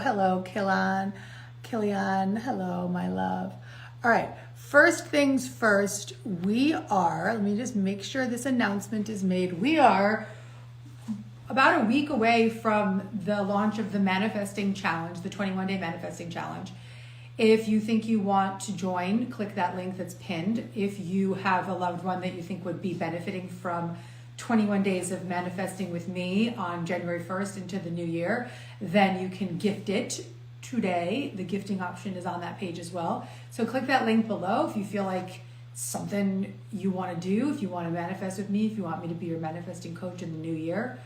Hello, Killian, hello, my love. All right, first things first, let me just make sure this announcement is made. We are about a week away from the launch of the Manifesting Challenge, the 21-day Manifesting Challenge. If you think you want to join, click that link that's pinned. If you have a loved one that you think would be benefiting from 21 days of manifesting with me on January 1st into the new year, then you can gift it today. The gifting option is on that page as well. So click that link below if you feel like something you want to do, if you want to manifest with me, if you want me to be your manifesting coach in the new year,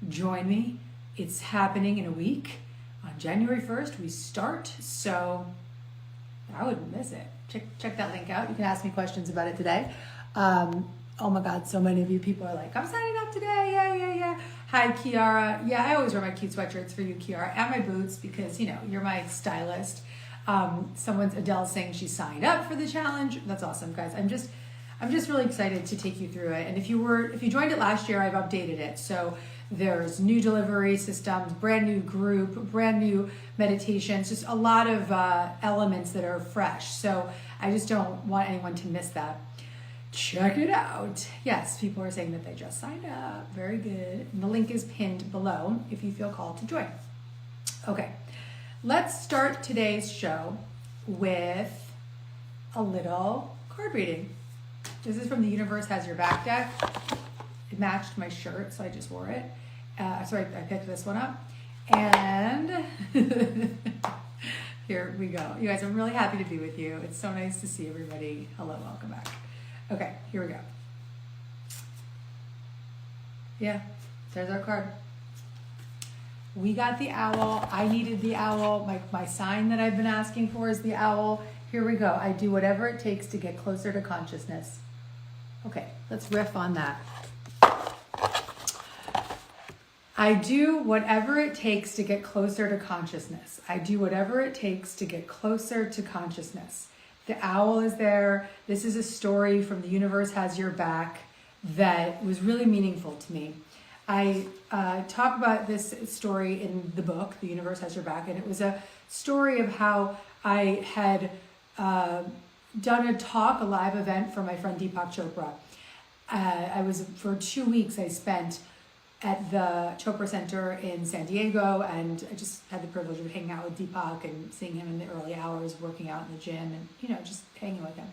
join me. It's happening in a week. On January 1st, we start, so I wouldn't miss it. Check that link out. You can ask me questions about it today. Oh my God, so many of you people are like, I'm signing up today, yeah. Hi, Kiara. Yeah, I always wear my cute sweatshirts for you, Kiara, and my boots because, you're my stylist. Adele saying she signed up for the challenge. That's awesome, guys. I'm just really excited to take you through it. And if you joined it last year, I've updated it. So there's new delivery systems, brand new group, brand new meditations, just a lot of elements that are fresh. So I just don't want anyone to miss that. Check it out. Yes, people are saying that they just signed up. Very good. And the link is pinned below if you feel called to join. Okay, let's start today's show with a little card reading. This is from the Universe Has Your Back deck. It matched my shirt, so I just wore it. I picked this one up. And here we go. You guys, I'm really happy to be with you. It's so nice to see everybody. Hello, welcome back. Okay, here we go. Yeah, there's our card. We got the owl. I needed the owl. My sign that I've been asking for is the owl. Here we go. I do whatever it takes to get closer to consciousness. Okay, let's riff on that. I do whatever it takes to get closer to consciousness. I do whatever it takes to get closer to consciousness. The owl is there. This is a story from The Universe Has Your Back that was really meaningful to me. I talk about this story in the book, The Universe Has Your Back, and it was a story of how I had done a live event for my friend Deepak Chopra. For 2 weeks, I spent at the Chopra Center in San Diego, and I just had the privilege of hanging out with Deepak and seeing him in the early hours, working out in the gym, and just hanging with him.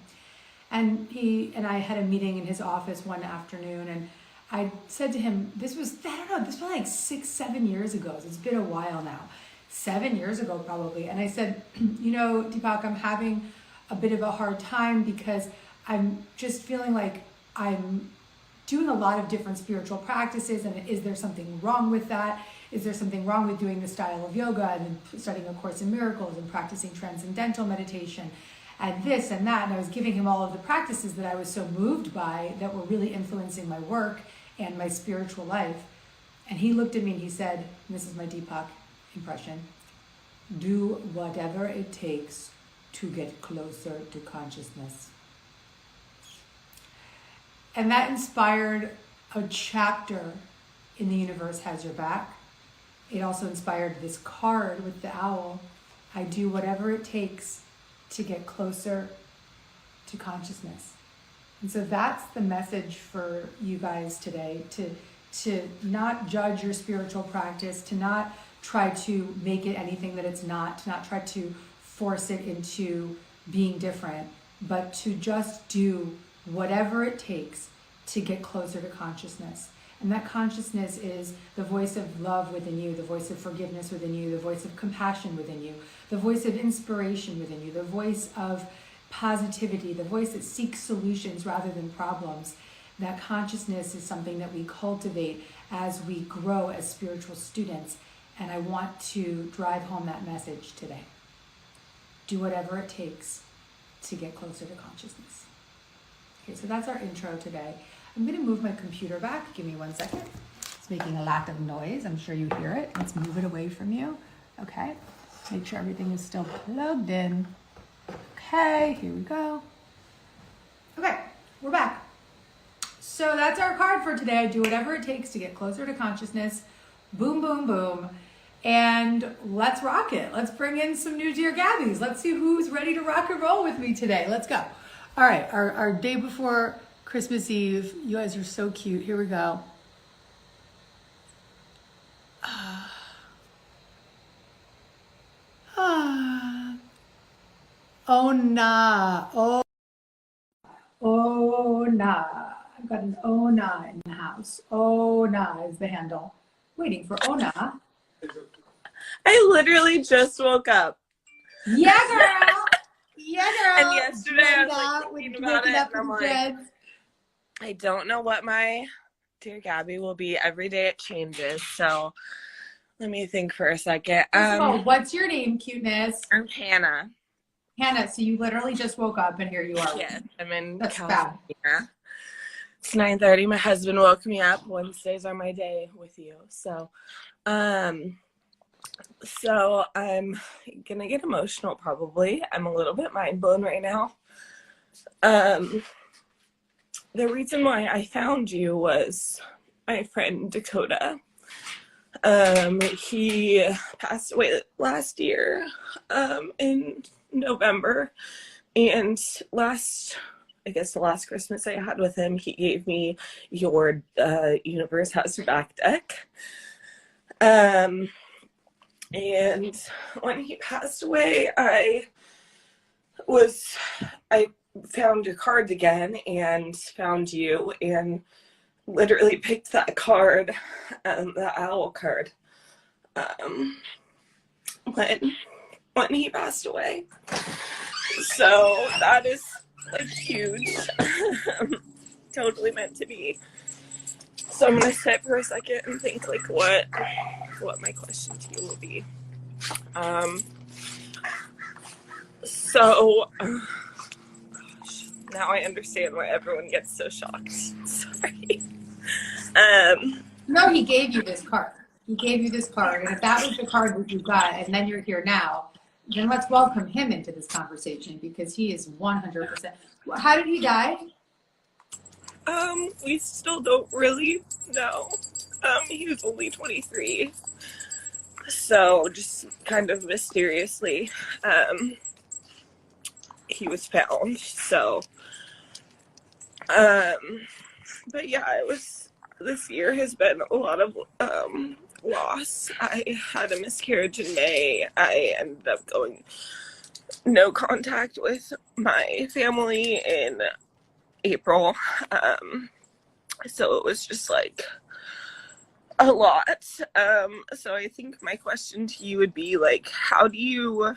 And he and I had a meeting in his office one afternoon, and I said to him, this was like 6-7 years ago. So it's been a while now, 7 years ago probably. And I said, Deepak, I'm having a bit of a hard time because I'm just feeling like I'm doing a lot of different spiritual practices, and is there something wrong with that? Is there something wrong with doing the style of yoga and studying A Course in Miracles and practicing transcendental meditation and this and that? And I was giving him all of the practices that I was so moved by that were really influencing my work and my spiritual life. And he looked at me and he said, and this is my Deepak impression, do whatever it takes to get closer to consciousness. And that inspired a chapter in The Universe Has Your Back. It also inspired this card with the owl. I do whatever it takes to get closer to consciousness. And so that's the message for you guys today, to not judge your spiritual practice, to not try to make it anything that it's not, to not try to force it into being different, but to just do whatever it takes to get closer to consciousness. And that consciousness is the voice of love within you, the voice of forgiveness within you, the voice of compassion within you, the voice of inspiration within you, the voice of positivity, the voice that seeks solutions rather than problems. That consciousness is something that we cultivate as we grow as spiritual students. And I want to drive home that message today. Do whatever it takes to get closer to consciousness. Okay, so that's our intro today. I'm going to move my computer back. Give me 1 second. It's making a lot of noise. I'm sure you hear it. Let's move it away from you. Okay. Make sure everything is still plugged in. Okay, here we go. Okay, we're back. So that's our card for today. Do whatever it takes to get closer to consciousness. Boom, boom, boom. and let's rock it. Let's bring in some new Dear Gabbies. Let's see who's ready to rock and roll with me today. Let's go. All right, our day before Christmas Eve. You guys are so cute. Here we go. Oh nah. Oh nah. I've got an oh nah in the house. Oh nah is the handle. Waiting for oh nah. I literally just woke up. Yeah, girl. Yeah, girl. And yesterday I was like thinking about it, and I'm like, I don't know what my Dear Gabby will be. Every day it changes. So let me think for a second. First of all, what's your name, cuteness? I'm Hannah. Hannah, so you literally just woke up and here you are. Yes, I'm in That's California. bad. It's 9:30. My husband woke me up. Wednesdays are my day with you. So I'm gonna get emotional probably. I'm a little bit mind blown right now. The reason why I found you was my friend Dakota. He passed away last year, in November, and the last Christmas I had with him, he gave me your Universe Has Your Back deck. And when he passed away, I found your cards again and found you and literally picked that card, the owl card, when he passed away. So that is like huge. Totally meant to be. So I'm gonna sit for a second and think like what my question to you will be. Gosh, now I understand why everyone gets so shocked. Sorry. No, he gave you this card. He gave you this card, and if that was the card that you got, and then you're here now, then let's welcome him into this conversation because he is 100%. How did he die? We still don't really know. He was only 23. So just kind of mysteriously, he was found. So, but yeah, this year has been a lot of, loss. I had a miscarriage in May. I ended up going no contact with my family in April. So it was just like a lot. So I think my question to you would be like, how do you,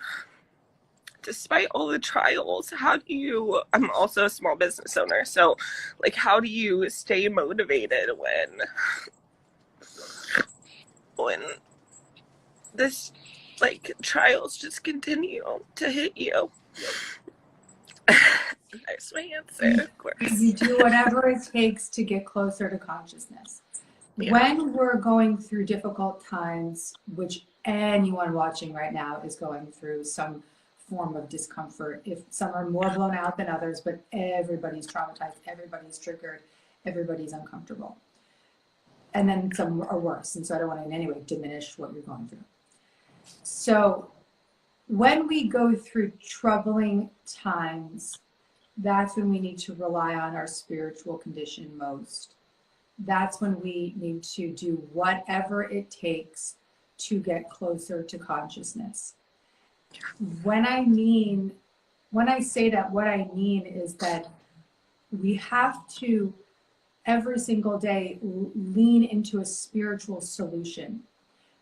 despite all the trials, I'm also a small business owner. So like, how do you stay motivated when this like trials just continue to hit you? There's my answer, of course. You do whatever it takes to get closer to consciousness. Yeah. When we're going through difficult times, which anyone watching right now is going through some form of discomfort. If some are more blown out than others, but everybody's traumatized, everybody's triggered, everybody's uncomfortable. And then some are worse. And so I don't want to in any way diminish what you're going through. So when we go through troubling times, that's when we need to rely on our spiritual condition most. That's when we need to do whatever it takes to get closer to consciousness. When I say that, what I mean is that we have to every single day lean into a spiritual solution.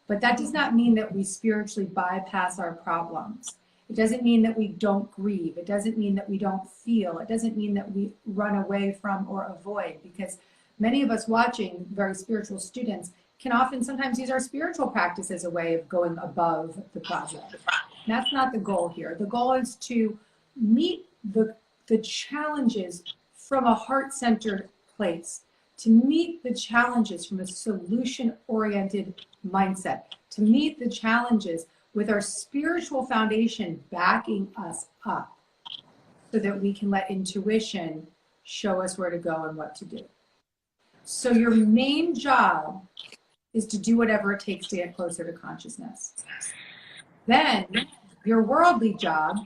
But that does not mean that we spiritually bypass our problems. It doesn't mean that we don't grieve. It doesn't mean that we don't feel. It doesn't mean that we run away from or avoid, because many of us watching, very spiritual students, can often sometimes use our spiritual practice as a way of going above the project. And that's not the goal here. The goal is to meet the challenges from a heart-centered place, to meet the challenges from a solution-oriented mindset, to meet the challenges with our spiritual foundation backing us up so that we can let intuition show us where to go and what to do. So your main job is to do whatever it takes to get closer to consciousness. Then your worldly job,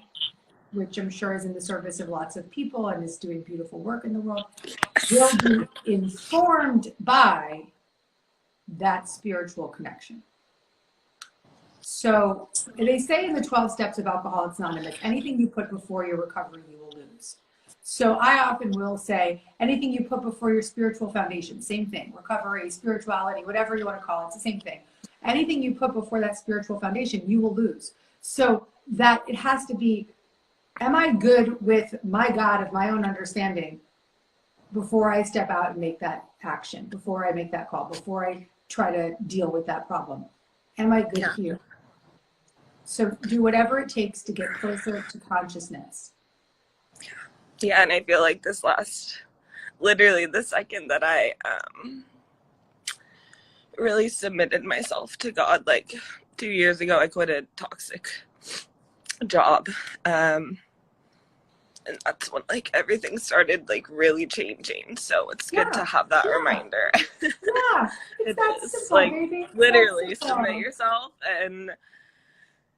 which I'm sure is in the service of lots of people and is doing beautiful work in the world, will be informed by that spiritual connection. So they say in the 12 steps of Alcoholics Anonymous, anything you put before your recovery, you will lose. So I often will say, anything you put before your spiritual foundation, same thing, recovery, spirituality, whatever you want to call it, it's the same thing. Anything you put before that spiritual foundation, you will lose. So that it has to be, am I good with my God of my own understanding before I step out and make that action, before I make that call, before I try to deal with that problem? Am I good here? So do whatever it takes to get closer to consciousness. Yeah, and I feel like literally the second that I really submitted myself to God, like 2 years ago, I quit a toxic job. And that's when like everything started like really changing. So it's good to have that reminder. Yeah, it's that simple, like baby. literally submit yourself, and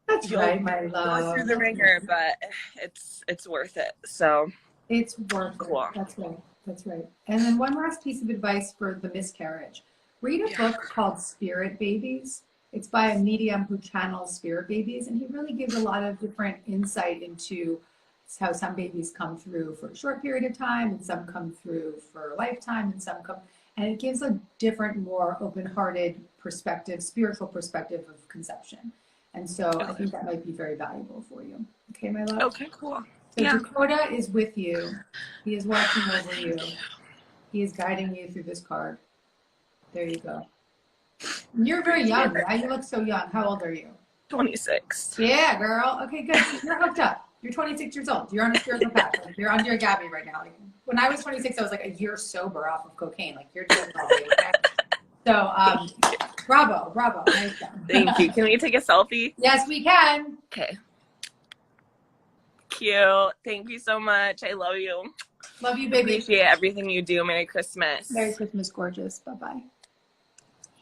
that's right, my love. Go through the ringer, but it's worth it. So it's worth it. That's right. That's right. And then one last piece of advice for the miscarriage. Read a book called Spirit Babies. It's by a medium who channels spirit babies, and he really gives a lot of different insight into how some babies come through for a short period of time, and some come through for a lifetime, and some come, and it gives a different, more open-hearted perspective, spiritual perspective of conception. And so I think that might be very valuable for you. Okay, my love? Okay, cool. So Dakota is with you. He is watching over you. He is guiding you through this card. There you go. You're very young. Yeah? You look so young. How old are you? 26. Yeah, girl. Okay, good. So you're hooked up. You're 26 years old. You're on a spiritual path. Like, you're on Dear Gabby right now. Like, when I was 26, I was like a year sober off of cocaine. Like, you're doing well, okay? So, bravo. Nice job. Thank you. Can we take a selfie? Yes, we can. Okay. Cute. Thank you so much. I love you. Love you, baby. Appreciate everything you do. Merry Christmas. Merry Christmas, gorgeous. Bye-bye.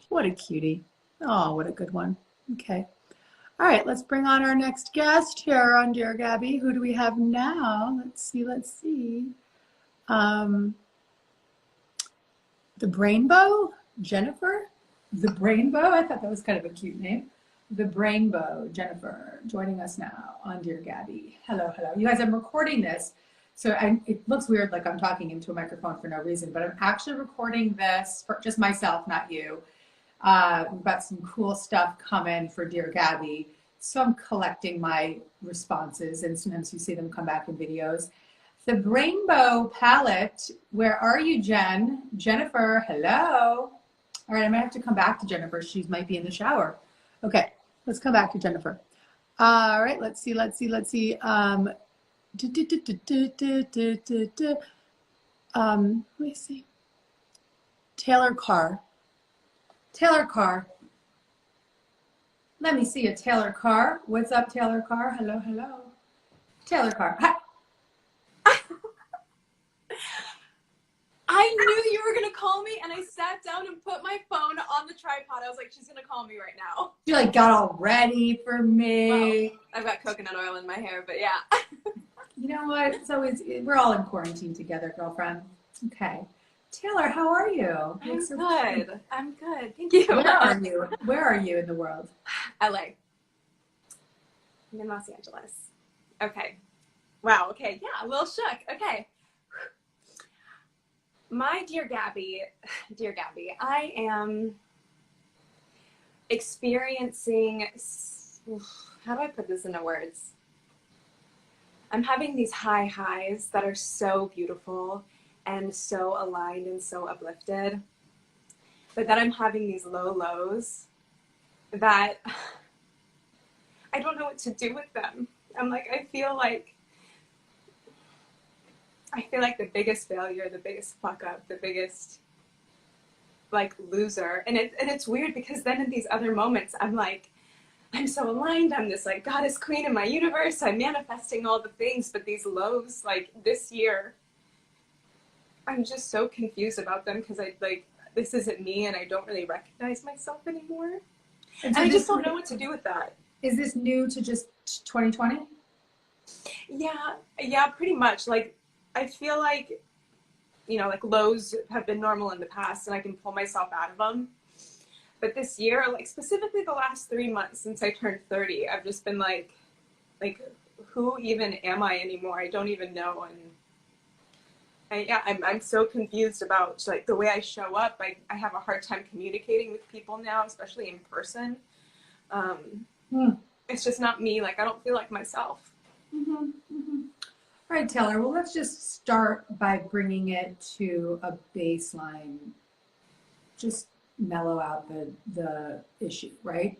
What a cutie. Oh, what a good one. Okay. All right, let's bring on our next guest here on Dear Gabby. Who do we have now? Let's see. The Brainbow? Jennifer? The Brainbow? I thought that was kind of a cute name. The Brainbow, Jennifer, joining us now on Dear Gabby. Hello. You guys, I'm recording this, so it looks weird like I'm talking into a microphone for no reason, but I'm actually recording this for just myself, not you. We've got some cool stuff coming for Dear Gabby, so I'm collecting my responses, and sometimes you see them come back in videos. The Brainbow palette, where are you, Jennifer, hello. All right, I might have to come back to Jennifer. She might be in the shower. Okay, let's come back to Jennifer. All right, let's see. Let me see. Taylor Carr. Let me see a Taylor Carr. What's up, Taylor Carr? Hello. Taylor Carr. Hi. I knew you were going to call me, and I sat down and put my phone on the tripod. I was like, she's going to call me right now. You like got all ready for me. Well, I've got coconut oil in my hair, but yeah. You know what? We're all in quarantine together, girlfriend. Okay. Taylor, how are you? I'm good. Thank you. Where are you in the world? LA. I'm in Los Angeles. Okay. Wow. Okay. Yeah, a little shook. Okay. My dear Gabby, I am experiencing, how do I put this into words? I'm having these high highs that are so beautiful and so aligned and so uplifted, but then I'm having these low lows that I don't know what to do with them. I feel like the biggest failure, the biggest fuck up, the biggest loser. And it's weird because then in these other moments, I'm so aligned. I'm this goddess queen in my universe. I'm manifesting all the things, but these lows, this year, I'm just so confused about them because this isn't me and I don't really recognize myself anymore. And And so I this, just don't know what to do with that. is this new to just 2020? Yeah, pretty much. Like, I feel like, you know, like lows have been normal in the past and I can pull myself out of them. But this year, like specifically the last 3 months since I turned 30, I've just been like, who even am I anymore? I don't even know. And I'm so confused about like the way I show up. I have a hard time communicating with people now, especially in person. It's just not me. Like, I don't feel like myself. Mm-hmm, mm-hmm. All right, Taylor, well, let's just start by bringing it to a baseline. Just mellow out the issue, right?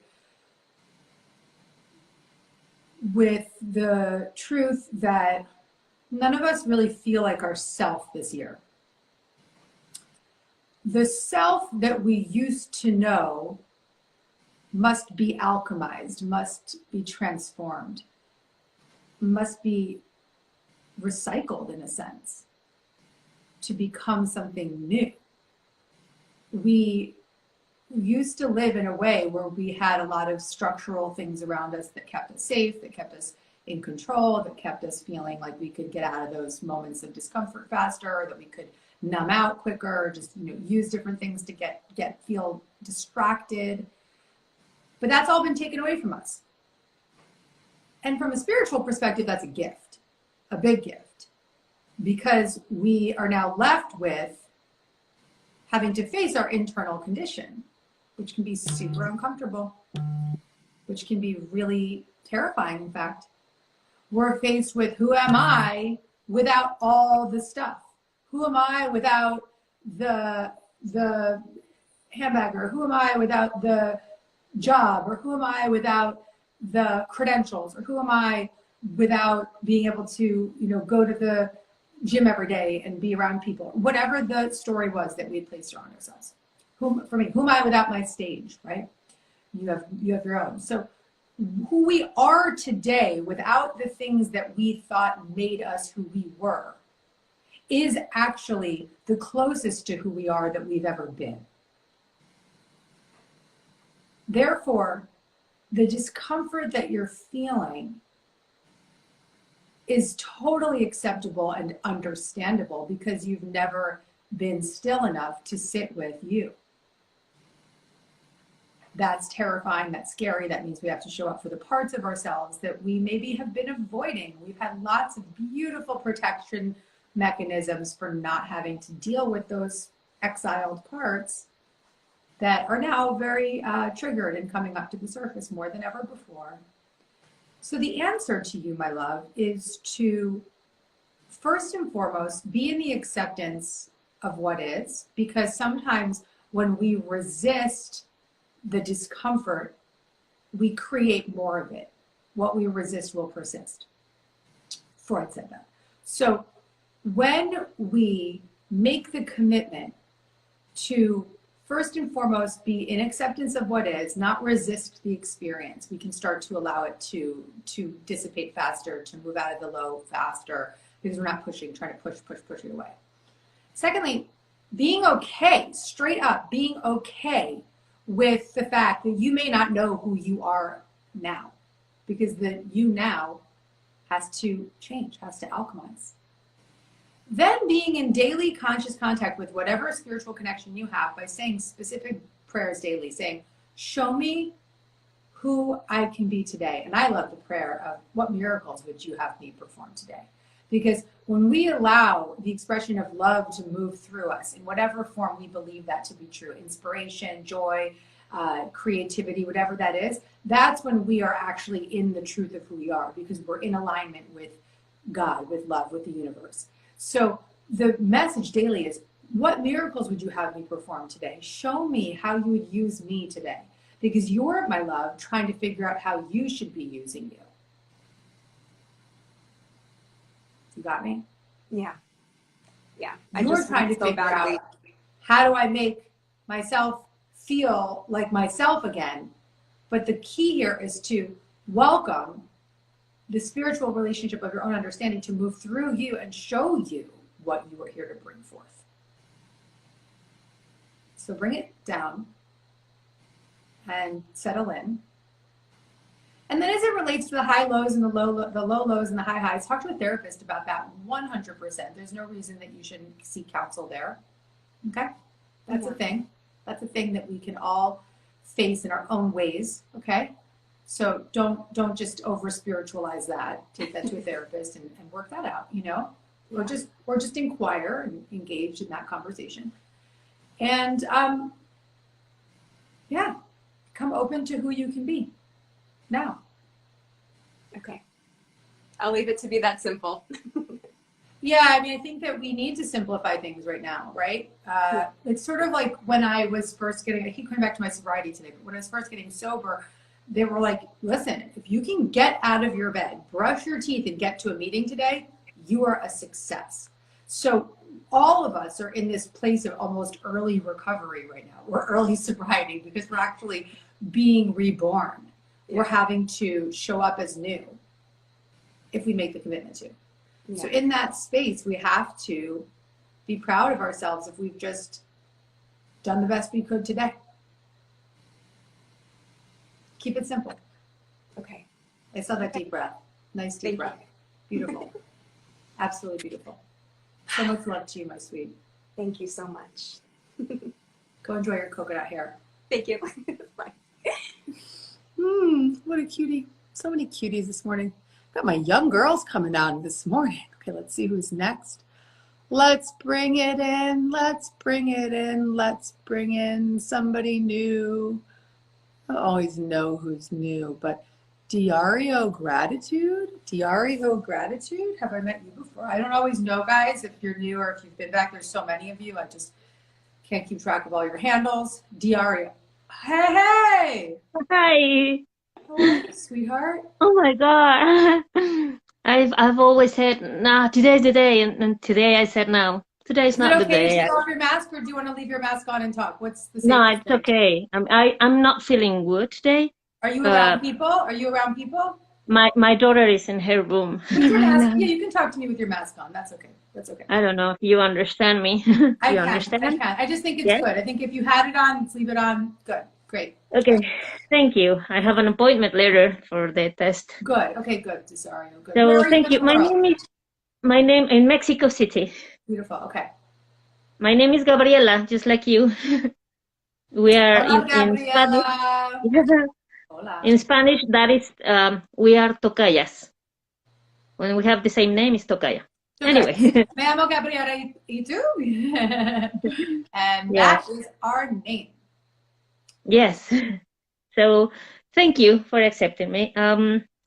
With the truth that none of us really feel like ourself this year. The self that we used to know must be alchemized, must be transformed, must be recycled in a sense to become something new. We used to live in a way where we had a lot of structural things around us that kept us safe, that kept us in control, that kept us feeling like we could get out of those moments of discomfort faster, that we could numb out quicker, just use different things to feel distracted. But that's all been taken away from us. And from a spiritual perspective, that's a gift, a big gift, because we are now left with having to face our internal condition, which can be super uncomfortable, which can be really terrifying, in fact. We're faced with, who am I without all the stuff? Who am I without the handbag? Or who am I without the job? Or who am I without the credentials? Or who am I without being able to, go to the gym every day and be around people? Whatever the story was that we had placed around ourselves. For me, who am I without my stage, right? You have your own. So who we are today without the things that we thought made us who we were is actually the closest to who we are that we've ever been. Therefore, the discomfort that you're feeling is totally acceptable and understandable because you've never been still enough to sit with you. That's terrifying, that's scary. That means we have to show up for the parts of ourselves that we maybe have been avoiding. We've had lots of beautiful protection mechanisms for not having to deal with those exiled parts that are now very triggered and coming up to the surface more than ever before. So the answer to you, my love, is to first and foremost be in the acceptance of what is, because sometimes when we resist the discomfort, we create more of it. What we resist will persist. Freud said that. So when we make the commitment to first and foremost be in acceptance of what is, not resist the experience, we can start to allow it to dissipate faster, to move out of the low faster, because we're not trying to push it away. Secondly, being okay, straight up, being okay with the fact that you may not know who you are now, because the you now has to change, has to alchemize. Then being in daily conscious contact with whatever spiritual connection you have by saying specific prayers daily, saying, show me who I can be today. And I love the prayer of, what miracles would you have me perform today? Because when we allow the expression of love to move through us in whatever form we believe that to be true, inspiration, joy, creativity, whatever that is, that's when we are actually in the truth of who we are, because we're in alignment with God, with love, with the universe. So the message daily is, what miracles would you have me perform today? Show me how you would use me today. Because you're, my love, trying to figure out how you should be using you. You got me? Yeah. You're trying to figure out, how do I make myself feel like myself again? But the key here is to welcome the spiritual relationship of your own understanding to move through you and show you what you are here to bring forth. So bring it down and settle in. And then as it relates to the high lows and the low lows and the high highs, talk to a therapist about that 100%. There's no reason that you shouldn't seek counsel there. Okay? That's a thing. That's a thing that we can all face in our own ways. Okay? So don't just over spiritualize that. Take that to a therapist and work that out, you know? Or just inquire and engage in that conversation. And come open to who you can be now. Okay. I'll leave it to be that simple. Yeah, I mean, I think that we need to simplify things right now, right? It's sort of like when I was first I keep coming back to my sobriety today, but when I was first getting sober, they were like, listen, if you can get out of your bed, brush your teeth, and get to a meeting today, you are a success. So all of us are in this place of almost early recovery right now. We're early sobriety because we're actually being reborn. We're having to show up as new if we make the commitment to. Yeah. So in that space, we have to be proud of ourselves if we've just done the best we could today. Keep it simple. Okay. I saw that deep breath. Nice deep breath. Beautiful. Absolutely beautiful. So much love to you, my sweet. Thank you so much. Go enjoy your coconut hair. Thank you. Bye. What a cutie. So many cuties this morning. Got my young girls coming on this morning. Okay, let's see who's next. Let's bring it in. Let's bring it in. Let's bring in somebody new. I always know who's new, but Diario Gratitude? Diario Gratitude? Have I met you before? I don't always know, guys, if you're new or if you've been back. There's so many of you. I just can't keep track of all your handles. Diario. Hey! Hi. How are you, sweetheart? Oh my God. I've always said, nah, today's the day, and today I said no. Today's not the day. Is it okay to take off your mask, or do you want to leave your mask on and talk? What's the No, safest it's thing? okay. I'm not feeling good today. Are you around people? Are you around people? My daughter is in her room. With your mask? Yeah, you can talk to me with your mask on. That's okay. That's okay. I don't know if you understand me. I understand? I can. I just think it's Yeah? good. I think if you had it on, leave it on. Good. Great. Okay. Thank you. I have an appointment later for the test. Good. Okay, good. Disario. Good. So thank you. My name in Mexico City. Beautiful. Okay. My name is Gabriela, just like you. We are in Spanish. Hola. In Spanish, that is, we are tocayas. When we have the same name, it's tocaya. Okay. Anyway. Me llamo Gabriela y tú. And that is our name. Yes. So thank you for accepting me.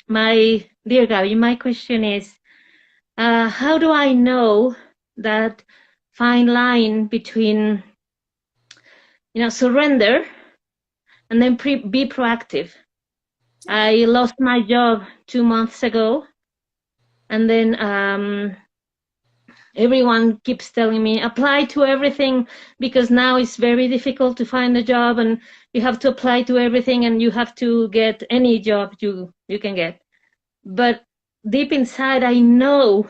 My dear Gabby, my question is, how do I know that fine line between, surrender and then be proactive? I lost my job 2 months ago, and then everyone keeps telling me, apply to everything, because now it's very difficult to find a job, and you have to apply to everything, and you have to get any job you can get. But deep inside, I know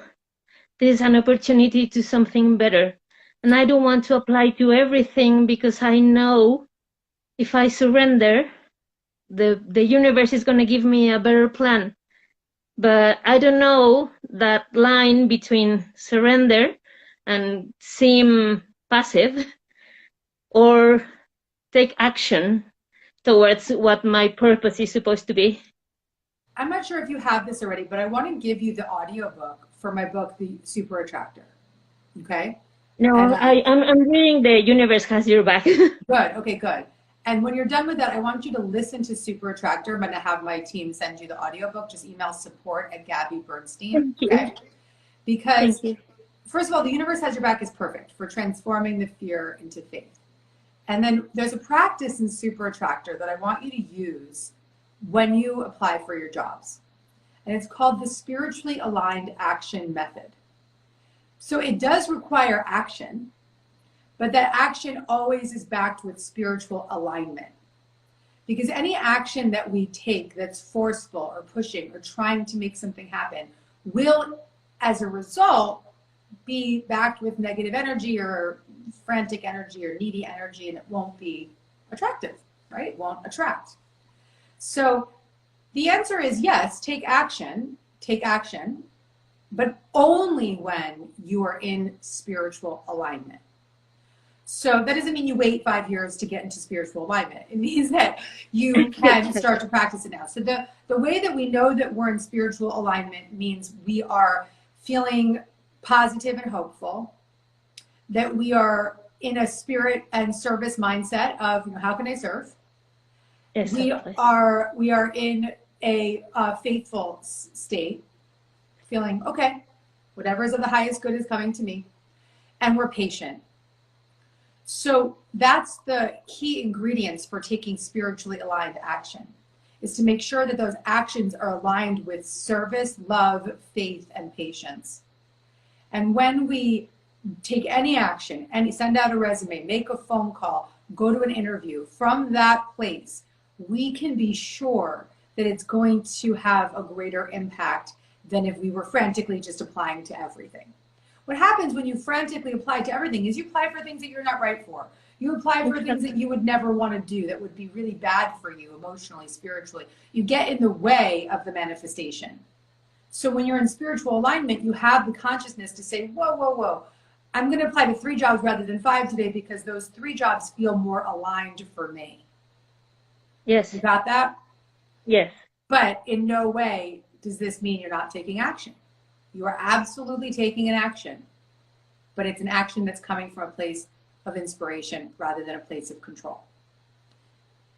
there's an opportunity to something better. And I don't want to apply to everything, because I know if I surrender, the universe is going to give me a better plan. But I don't know that line between surrender and seem passive or take action towards what my purpose is supposed to be. I'm not sure if you have this already, but I want to give you the audiobook for my book, The Super Attractor. Okay? No, I'm reading The Universe Has Your Back. Good. Okay, good. And when you're done with that, I want you to listen to Super Attractor. I'm going to have my team send you the audiobook. Just email support@Gabby Bernstein. Thank you. Okay? Because, Thank you. first of all, The Universe Has Your Back is perfect for transforming the fear into faith. And then there's a practice in Super Attractor that I want you to use when you apply for your jobs. And it's called the Spiritually Aligned Action Method. So it does require action, but that action always is backed with spiritual alignment. Because any action that we take that's forceful or pushing or trying to make something happen will, as a result, be backed with negative energy or frantic energy or needy energy, and it won't be attractive, right? It won't attract. So the answer is yes, take action, but only when you are in spiritual alignment. So that doesn't mean you wait 5 years to get into spiritual alignment. It means that you can start to practice it now. So the way that we know that we're in spiritual alignment means we are feeling positive and hopeful, that we are in a spirit and service mindset of, how can I serve? Exactly. We are in a faithful state, feeling, okay, whatever is of the highest good is coming to me, and we're patient. So that's the key ingredients for taking spiritually aligned action, is to make sure that those actions are aligned with service, love, faith, and patience. And when we take any action, and send out a resume, make a phone call, go to an interview, from that place, we can be sure that it's going to have a greater impact than if we were frantically just applying to everything. What happens when you frantically apply to everything is you apply for things that you're not right for. You apply for things that you would never want to do, that would be really bad for you emotionally, spiritually. You get in the way of the manifestation. So when you're in spiritual alignment, you have the consciousness to say, whoa, whoa, whoa, I'm going to apply to 3 jobs rather than 5 today because those 3 jobs feel more aligned for me. Yes. You got that? Yes. But in no way does this mean you're not taking action. You are absolutely taking an action, but it's an action that's coming from a place of inspiration rather than a place of control.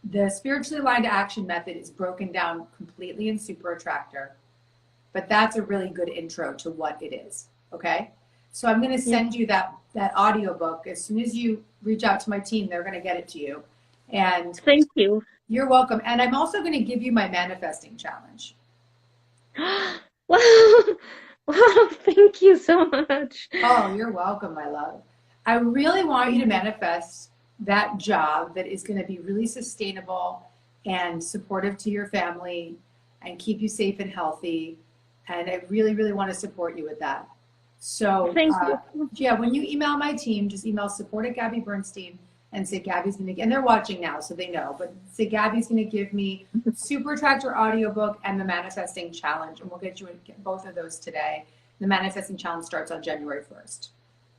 The spiritually aligned action method is broken down completely in Super Attractor, but that's a really good intro to what it is. Okay? So I'm going to send you that audiobook. As soon as you reach out to my team, they're going to get it to you. And thank you. You're welcome. And I'm also going to give you my manifesting challenge. Wow. Wow, thank you so much. Oh, you're welcome, my love. I really want you to manifest that job that is going to be really sustainable and supportive to your family and keep you safe and healthy. And I really, really want to support you with that. So, thank you. Yeah, when you email my team, just email support@Gabby Bernstein and say Gabby's going to, and they're watching now, so they know, but say Gabby's going to give me Super Attractor audiobook and the Manifesting Challenge, and we'll get you both of those today. The Manifesting Challenge starts on January 1st.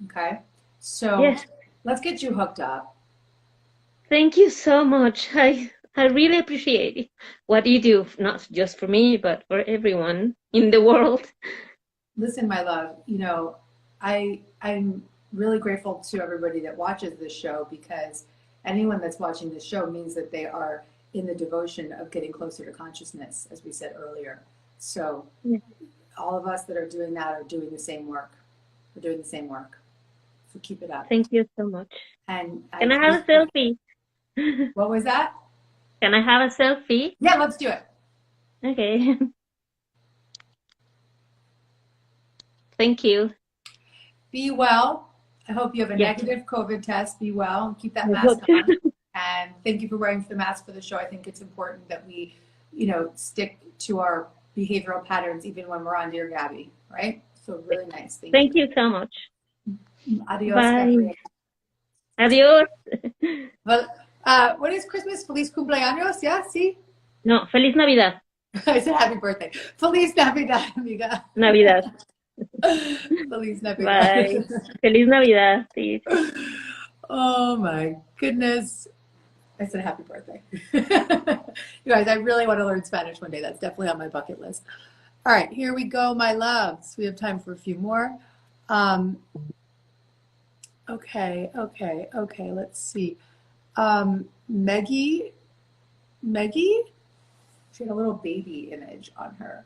Okay? So yes. Let's get you hooked up. Thank you so much. I really appreciate what you do, not just for me, but for everyone in the world. Listen, my love, I'm really grateful to everybody that watches this show, because anyone that's watching this show means that they are in the devotion of getting closer to consciousness, as we said earlier. So all of us that are doing that are doing the same work. We're doing the same work. So keep it up. Thank you so much. And can I have a selfie? What was that? Can I have a selfie? Yeah, let's do it. Okay. Thank you. Be well. I hope you have a negative COVID test. Be well. Keep that mask on. And thank you for wearing the mask for the show. I think it's important that we, stick to our behavioral patterns even when we're on Dear Gabby, right? So really nice. Thank you so much. Adios. Bye. Adios. Well, what is Christmas? Feliz cumpleaños? Yeah, see? No, Feliz Navidad. I said happy birthday. Feliz Navidad, amiga. Navidad. Feliz Navidad. Bye. Feliz Navidad. Sí. Oh my goodness. I said happy birthday. You guys, I really want to learn Spanish one day. That's definitely on my bucket list. All right, here we go, my loves. We have time for a few more. Okay, let's see. Meggie, she had a little baby image on her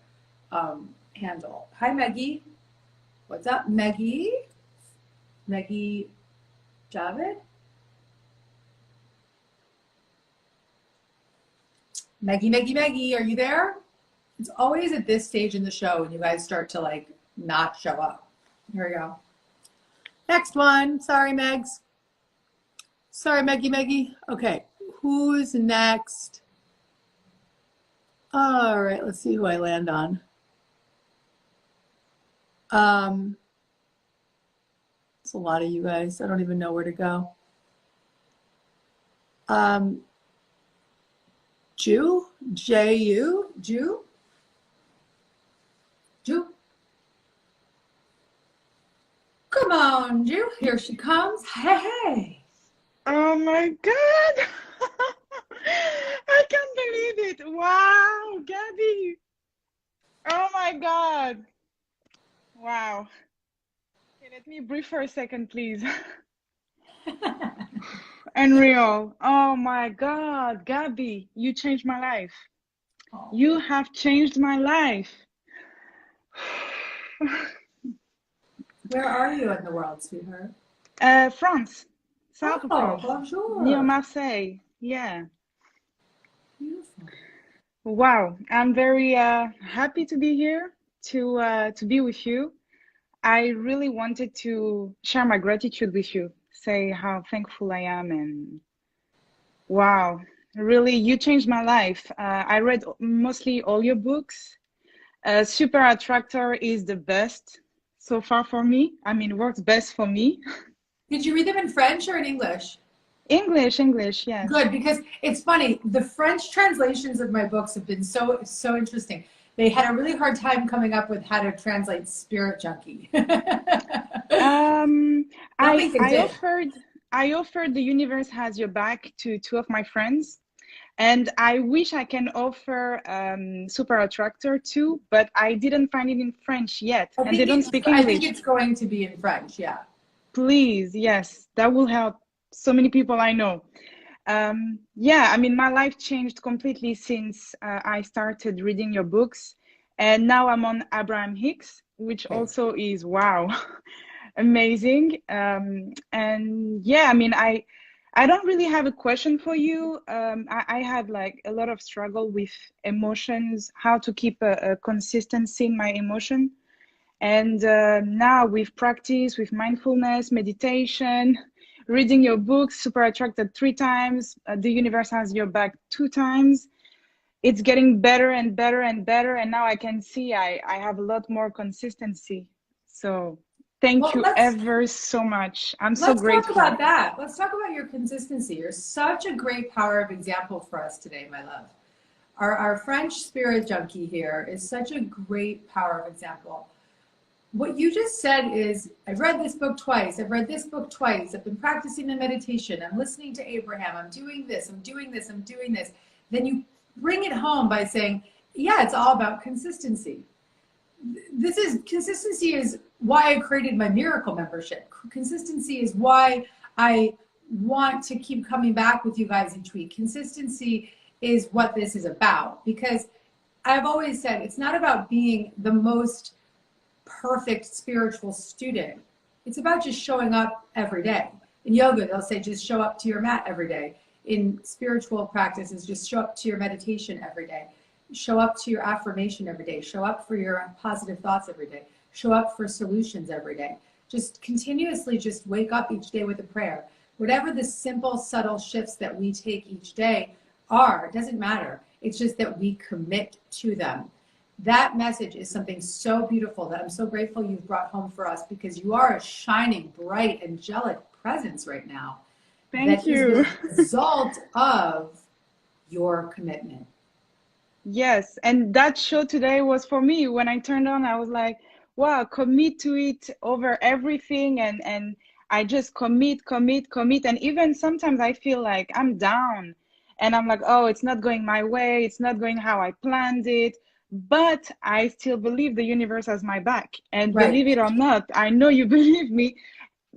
handle. Hi, Meggie. What's up, Meggie? Meggie Javid? Meggie, are you there? It's always at this stage in the show when you guys start to not show up. Here we go. Next one. Sorry, Megs. Sorry, Meggie. Okay, who's next? All right, let's see who I land on. It's a lot of you guys. I don't even know where to go. Jew? J-U? Jew? Jew? Come on, Jew. Here she comes. Hey, hey. Oh my God. I can't believe it. Wow, Gabby. Oh my God. Wow. Okay, let me breathe for a second, please. Unreal. Oh my God, Gabby, you changed my life. Oh, You have changed my life. where are you in the world, sweetheart? France, south of Oh, France, near bonjour. Marseille. Yeah. Beautiful. Wow, I'm very happy to be here to be with you. I really wanted to share my gratitude with you, say how thankful I am, and wow, really, you changed my life. I read mostly all your books. Super Attractor is the best so far for me. I mean, works best for me. Did you read them in French or in English? English, yes. Good, because it's funny. The French translations of my books have been so interesting. They had a really hard time coming up with how to translate Spirit Junkie. Um, I don't think they I did. offered The Universe Has Your Back to two of my friends, and I wish I can offer Super Attractor too, but I didn't find it in French yet, and they don't speak I think English. it's going to be in French. Yeah. Please, yes, that will help so many people I know. Yeah, I mean, my life changed completely since I started reading your books, and now I'm on Abraham Hicks, which Okay. also is wow, amazing. And yeah, I mean, I don't really have a question for you. I had like a lot of struggle with emotions, how to keep a consistency in my emotion. And now with practice, with mindfulness, meditation, reading your books, Super Attracted 3 times, The Universe Has Your Back 2 times, it's getting better and better and better. And now I can see I have a lot more consistency. So thank Well, you ever so much. I'm so let's talk grateful. about that. Let's talk about your consistency. You're such a great power of example for us today, my love. Our French Spirit Junkie here is such a great power of example. What you just said is, I've read this book twice. I've read this book twice. I've been practicing the meditation. I'm listening to Abraham. I'm doing this. I'm doing this. I'm doing this. Then you bring it home by saying, yeah, it's all about consistency. Consistency is why I created my miracle membership. Consistency is why I want to keep coming back with you guys each week. Consistency is what this is about, because I've always said it's not about being the most perfect spiritual student. It's about just showing up every day. In yoga, they'll say just show up to your mat every day. In spiritual practices, just show up to your meditation every day. Show up to your affirmation every day. Show up for your positive thoughts every day. Show up for solutions every day. Just continuously just wake up each day with a prayer. Whatever the simple, subtle shifts that we take each day are, it doesn't matter. It's just that we commit to them. That message is something so beautiful that I'm so grateful you've brought home for us, because you are a shining, bright, angelic presence right now. Thank That is you. the result of your commitment. Yes, and that show today was for me. When I turned on, I was like, wow, commit to it over everything. And I just commit. And even sometimes I feel like I'm down and I'm like, oh, it's not going my way. It's not going how I planned it. But I still believe the universe has my back. And Right. believe it or not, I know you believe me.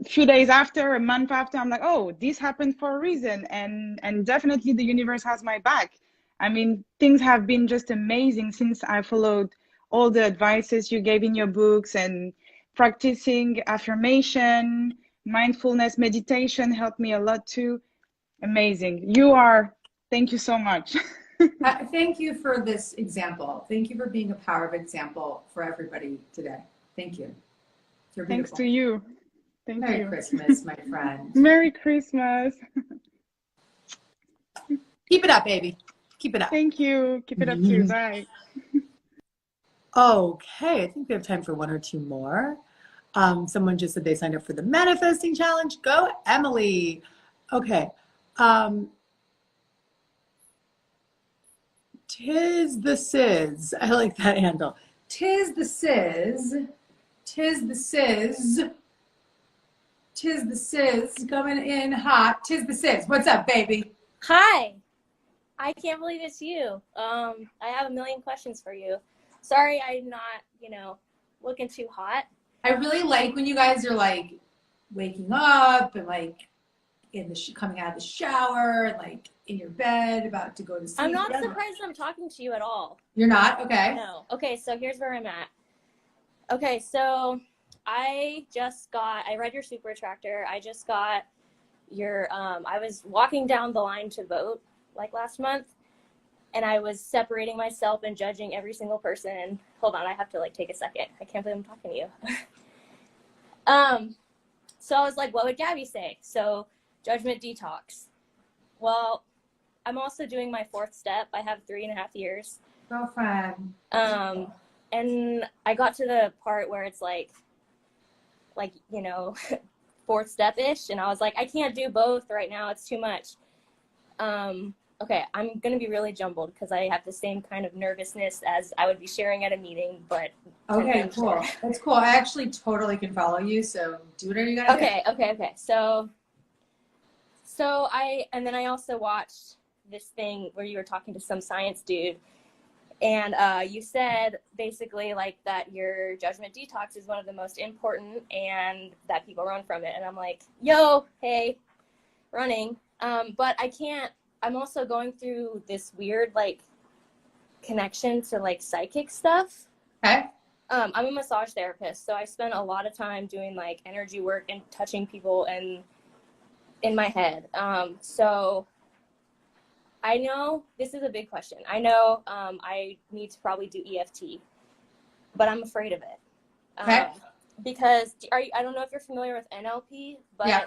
A few days after, a month after, I'm like, oh, this happened for a reason. And definitely the universe has my back. I mean, things have been just amazing since I followed all the advices you gave in your books, and practicing affirmation, mindfulness, meditation helped me a lot too. Amazing. Thank you so much. Thank you for this example. Thank you for being a power of example for everybody today. Thank you. You're Thanks beautiful. to you. Thank Merry you. Christmas, my friend. Merry Christmas. Keep it up, baby. Keep it up. Thank you. Keep it up too. Bye. Okay, I think we have time for one or two more. Someone just said they signed up for the manifesting challenge. Go, Emily. Okay. Tis the Sizz. I like that handle. Tis the Sizz. Tis the Sizz. Tis the Sizz coming in hot. Tis the Sizz. What's up, baby? Hi. I can't believe it's you. I have a million questions for you. Sorry I'm not, looking too hot. I really like when you guys are like waking up and like in the coming out of the shower and like in your bed about to go to sleep. I'm not surprised I'm talking to you at all. You're not? Okay. No. Okay, so here's where I'm at. Okay, so I read your super attractor. I just got your, I was walking down the line to vote like last month, and I was separating myself and judging every single person. Hold on, I have to like take a second. I can't believe I'm talking to you. So I was like, what would Gabby say? So judgment detox. Well, I'm also doing my 4th step. I have 3.5 years. Girlfriend. And I got to the part where it's like 4th step-ish, and I was like, I can't do both right now. It's too much. Okay, I'm going to be really jumbled because I have the same kind of nervousness as I would be sharing at a meeting, but... Okay, cool. That's cool. I actually totally can follow you, so do whatever you gotta do. Okay. And then I also watched this thing where you were talking to some science dude, and you said basically like that your judgment detox is one of the most important and that people run from it. And I'm like, yo, hey, running. But I can't, I'm also going through this weird like connection to like psychic stuff. Okay. I'm a massage therapist, so I spend a lot of time doing like energy work and touching people and in my head. So I know this is a big question. I know I need to probably do EFT, but I'm afraid of it. Okay. Because I don't know if you're familiar with NLP, but yeah.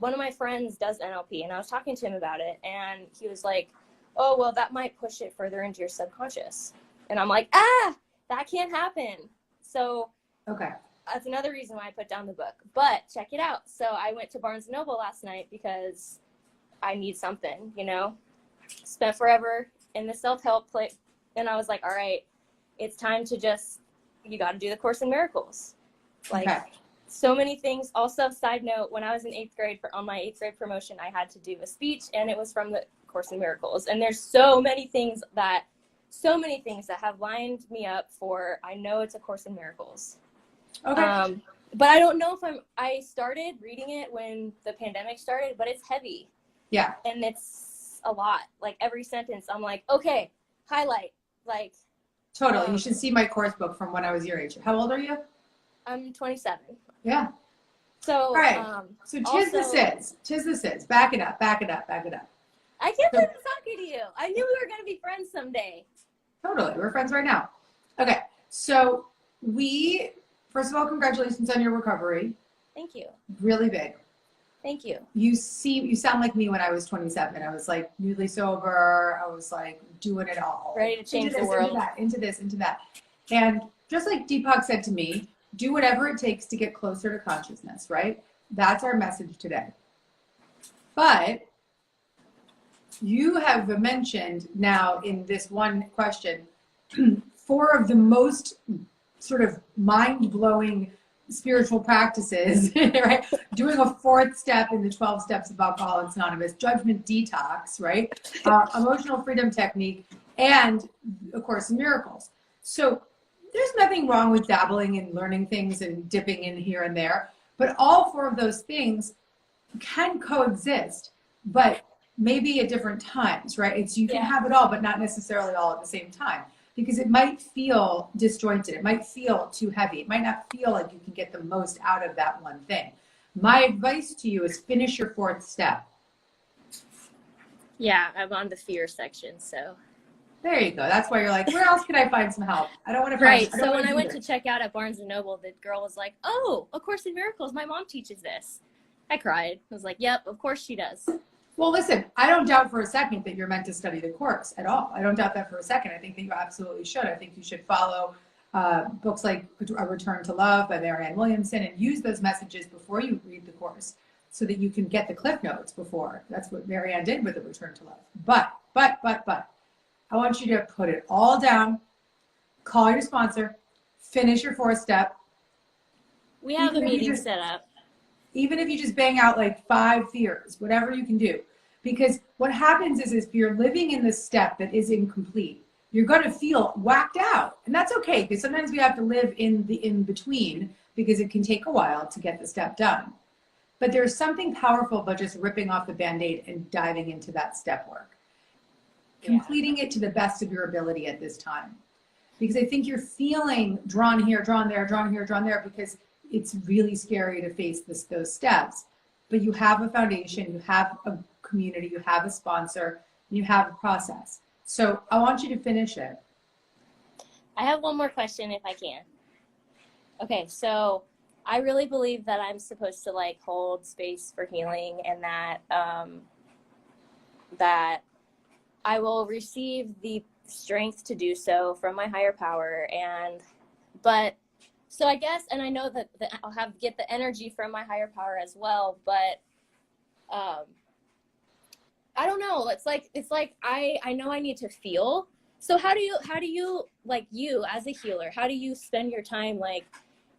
One of my friends does NLP, and I was talking to him about it, and he was like, oh, well, that might push it further into your subconscious. And I'm like, that can't happen. So okay. That's another reason why I put down the book. But check it out. So I went to Barnes & Noble last night because I need something, Spent forever in the self-help place. And I was like, all right, it's time to you got to do the Course in Miracles. Like, okay. So many things. Also, side note, when I was in 8th grade, on my 8th grade promotion, I had to do a speech, and it was from the Course in Miracles. And there's so many things that have lined me up for, I know it's a Course in Miracles. Okay. But I don't know if I started reading it when the pandemic started, but it's heavy. Yeah. And it's a lot. Like every sentence, I'm like, okay, highlight. Like. Totally. You should see my course book from when I was your age. How old are you? I'm 27. Yeah. So. All right. So tis the Sizz. Back it up. I can't believe I'm talking to you. I knew we were going to be friends someday. Totally. We're friends right now. Okay. So first of all, congratulations on your recovery. Thank you. Really big. Thank you. You sound like me when I was 27. I was like newly sober. I was like doing it all. Ready to change the world. Into that. And just like Deepak said to me, do whatever it takes to get closer to consciousness, right? That's our message today. But you have mentioned now in this one question, 4 of the most sort of mind-blowing spiritual practices, right? Doing a 4th step in the 12 steps of Alcoholics Anonymous, judgment detox, right? Emotional freedom technique, and of course, miracles. So there's nothing wrong with dabbling and learning things and dipping in here and there, but all 4 of those things can coexist, but maybe at different times, right? You can have it all, but not necessarily all at the same time. Because it might feel disjointed. It might feel too heavy. It might not feel like you can get the most out of that one thing. My advice to you is finish your 4th step. Yeah, I'm on the fear section, so. There you go. That's why you're like, where else can I find some help? I don't want to find. Right. So when I went to check out at Barnes & Noble, the girl was like, oh, A Course in Miracles. My mom teaches this. I cried. I was like, yep, of course she does. Well, listen, I don't doubt for a second that you're meant to study the course at all. I don't doubt that for a second. I think that you absolutely should. I think you should follow books like A Return to Love by Marianne Williamson, and use those messages before you read the course so that you can get the cliff notes before. That's what Marianne did with A Return to Love. But, I want you to put it all down, call your sponsor, finish your 4th step. We have a meeting set up. Even if you just bang out like 5 fears, whatever you can do. Because what happens is if you're living in this step that is incomplete, you're going to feel whacked out. And that's okay, because sometimes we have to live in the in-between because it can take a while to get the step done. But there's something powerful about just ripping off the Band-Aid and diving into that step work. Completing it to the best of your ability at this time. Because I think you're feeling drawn here, drawn there, drawn here, drawn there, because it's really scary to face those steps. But you have a foundation, you have a community, you have a sponsor, and you have a process. So I want you to finish it. I have one more question if I can. Okay, so I really believe that I'm supposed to like hold space for healing, and that that I will receive the strength to do so from my higher power. But so I guess, and I know that I'll get the energy from my higher power as well, but I don't know. It's like I know I need to feel. So how do you like, you as a healer, how do you spend your time like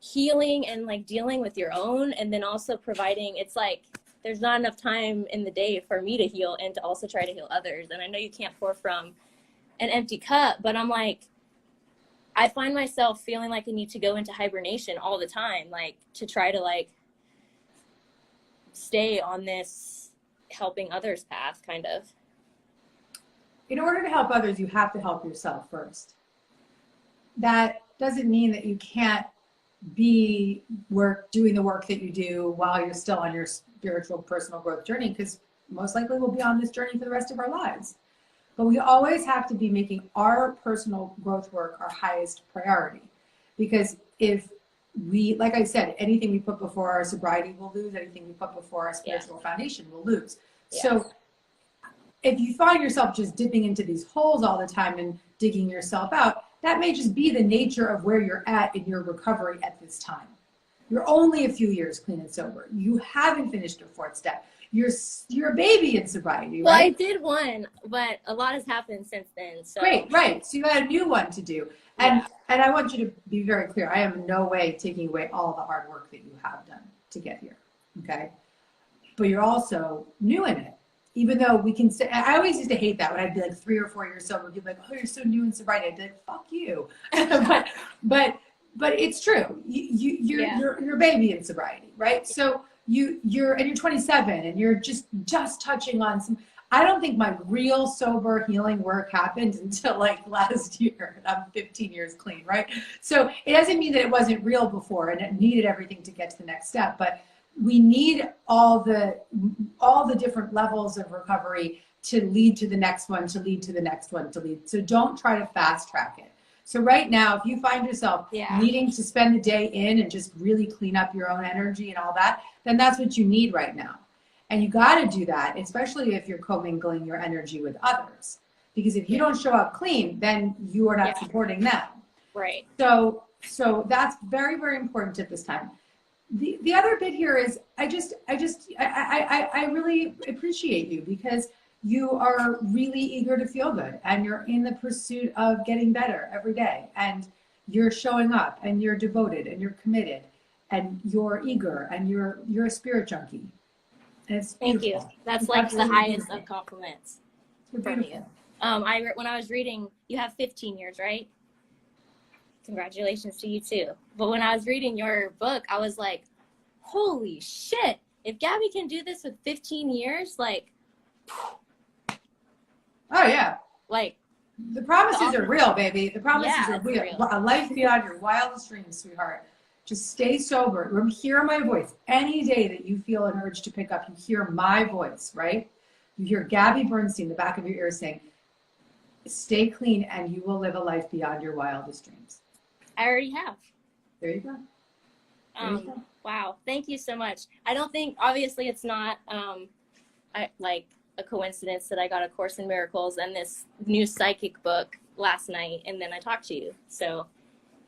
healing and like dealing with your own, and then also providing, it's like there's not enough time in the day for me to heal and to also try to heal others. And I know you can't pour from an empty cup, but I'm like, I find myself feeling like I need to go into hibernation all the time, like to try to like stay on this helping others path, kind of. In order to help others, you have to help yourself first. That doesn't mean that you can't be doing the work that you do while you're still on your spiritual personal growth journey, because most likely we'll be on this journey for the rest of our lives. But we always have to be making our personal growth work our highest priority. Because if we, like I said, anything we put before our sobriety will lose, anything we put before our spiritual foundation will lose. Yes. So if you find yourself just dipping into these holes all the time and digging yourself out, that may just be the nature of where you're at in your recovery at this time. You're only a few years clean and sober. You haven't finished your 4th step. You're a baby in sobriety, right? Well, I did one, but a lot has happened since then. So great, right. So you got a new one to do. And I want you to be very clear. I am in no way taking away all the hard work that you have done to get here, okay? But you're also new in it. Even though we can say, I always used to hate that when I'd be like 3 or 4 years sober. People like, oh, you're so new in sobriety. I'd be like, fuck you. but it's true. You're a baby in sobriety, right? So you're 27 and you're just touching on some. I don't think my real sober healing work happened until like last year. I'm 15 years clean, right? So it doesn't mean that it wasn't real before and it needed everything to get to the next step, but we need all the different levels of recovery to lead to the next one, to lead to the next one, to lead. So don't try to fast track it. So right now, if you find yourself needing to spend the day in and just really clean up your own energy and all that, then that's what you need right now. And you got to do that, especially if you're commingling your energy with others. Because if you don't show up clean, then you are not supporting them. Right. So that's very, very important at this time. The other bit here is I really appreciate you, because you are really eager to feel good and you're in the pursuit of getting better every day, and you're showing up and you're devoted and you're committed and you're eager and you're a spirit junkie. And it's Thank you. That's it's like the highest beautiful. of compliments You're from beautiful. you. When I was reading, you have 15 years, right? Congratulations to you too. But when I was reading your book, I was like, holy shit, if Gabby can do this with 15 years, like, Oh yeah. Like, the promises are real, baby. The promises are real. real. A life beyond your wildest dreams, sweetheart. Just stay sober. Hear my voice. Any day that you feel an urge to pick up, you hear my voice, right? You hear Gabby Bernstein in the back of your ear saying, stay clean and you will live a life beyond your wildest dreams. I already have. There you go. Wow. Thank you so much. I don't think, obviously it's not like a coincidence that I got A Course in Miracles and this new psychic book last night, and then I talked to you. So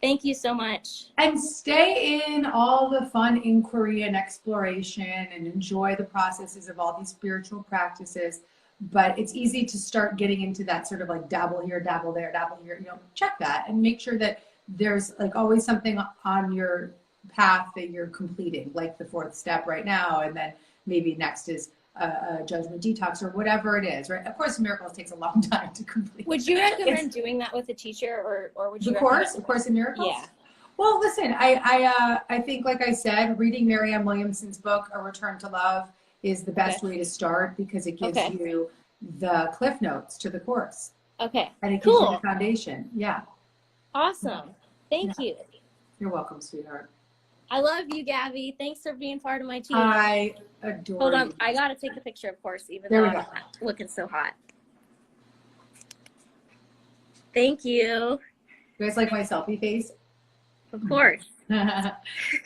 Thank you so much. And stay in all the fun inquiry and exploration and enjoy the processes of all these spiritual practices. But it's easy to start getting into that sort of like dabble here, dabble there, dabble here. You know, check that and make sure that there's like always something on your path that you're completing, like the fourth step right now. And then maybe next is a judgment detox or whatever it is, right? Of Course in Miracles takes a long time to complete. Would you recommend doing that with a teacher, or would you The Course in Miracles? Yeah. Well, listen, I think, like I said, reading Marianne Williamson's book, A Return to Love, is the best way to start because it gives you the cliff notes to the course. Okay. And it gives you the foundation. Yeah. Awesome. Thank you. You're welcome, sweetheart. I love you, Gabby. Thanks for being part of my team. I adore Hold on. you. I got to take a picture, of course, even There though we I'm go. not looking so hot. Thank you. You guys like my selfie face? Of course. I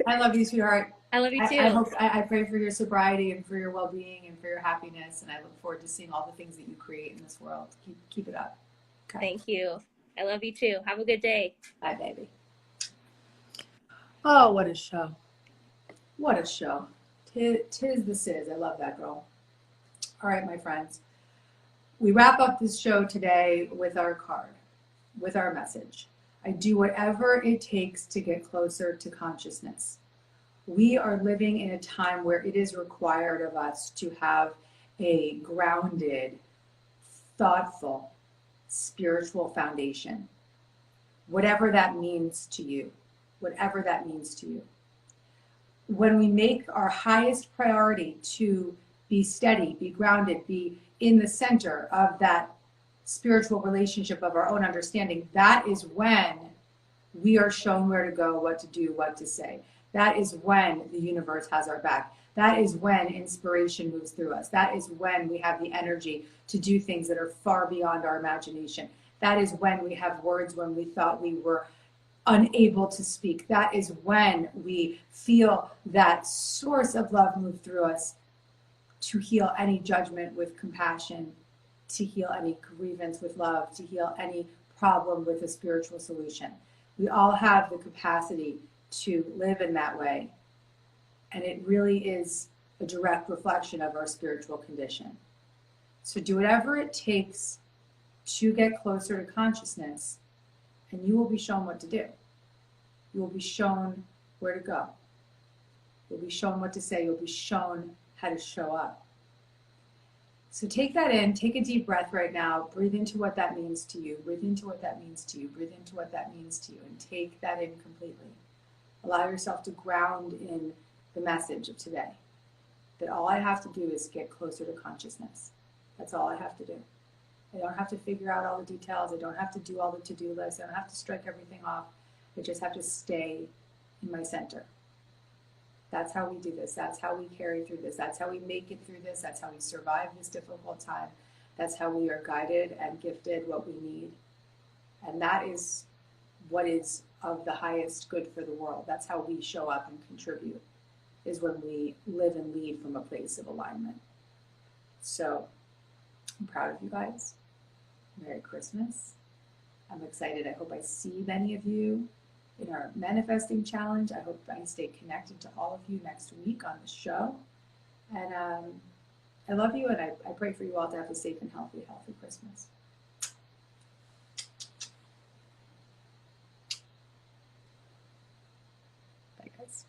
love you, sweetheart. I love you too. I pray for your sobriety and for your well-being and for your happiness, and I look forward to seeing all the things that you create in this world. Keep it up. Okay. Thank you. I love you too. Have a good day. Bye, baby. Oh, what a show. What a show. Tis the Sis. I love that girl. All right, my friends. We wrap up this show today with our card, with our message. I do whatever it takes to get closer to consciousness. We are living in a time where it is required of us to have a grounded, thoughtful, spiritual foundation. Whatever that means to you. Whatever that means to you. When we make our highest priority to be steady, be grounded, be in the center of that spiritual relationship of our own understanding, that is when we are shown where to go, what to do, what to say. That is when the universe has our back. That is when inspiration moves through us. That is when we have the energy to do things that are far beyond our imagination. That is when we have words when we thought we were unable to speak. That is when we feel that source of love move through us to heal any judgment with compassion, to heal any grievance with love, to heal any problem with a spiritual solution. We all have the capacity to live in that way. And it really is a direct reflection of our spiritual condition. So do whatever it takes to get closer to consciousness, and you will be shown what to do. You will be shown where to go. You'll be shown what to say. You'll be shown how to show up. So take that in, take a deep breath right now, breathe into what that means to you, breathe into what that means to you, breathe into what that means to you, and take that in completely. Allow yourself to ground in the message of today, that all I have to do is get closer to consciousness. That's all I have to do. I don't have to figure out all the details. I don't have to do all the to-do lists. I don't have to strike everything off. I just have to stay in my center. That's how we do this. That's how we carry through this. That's how we make it through this. That's how we survive this difficult time. That's how we are guided and gifted what we need. And that is what is of the highest good for the world. That's how we show up and contribute, is when we live and lead from a place of alignment. So I'm proud of you guys. Merry Christmas. I'm excited. I hope I see many of you in our manifesting challenge. I hope I stay connected to all of you next week on the show. And I love you, and I pray for you all to have a safe and healthy Christmas. Bye, guys.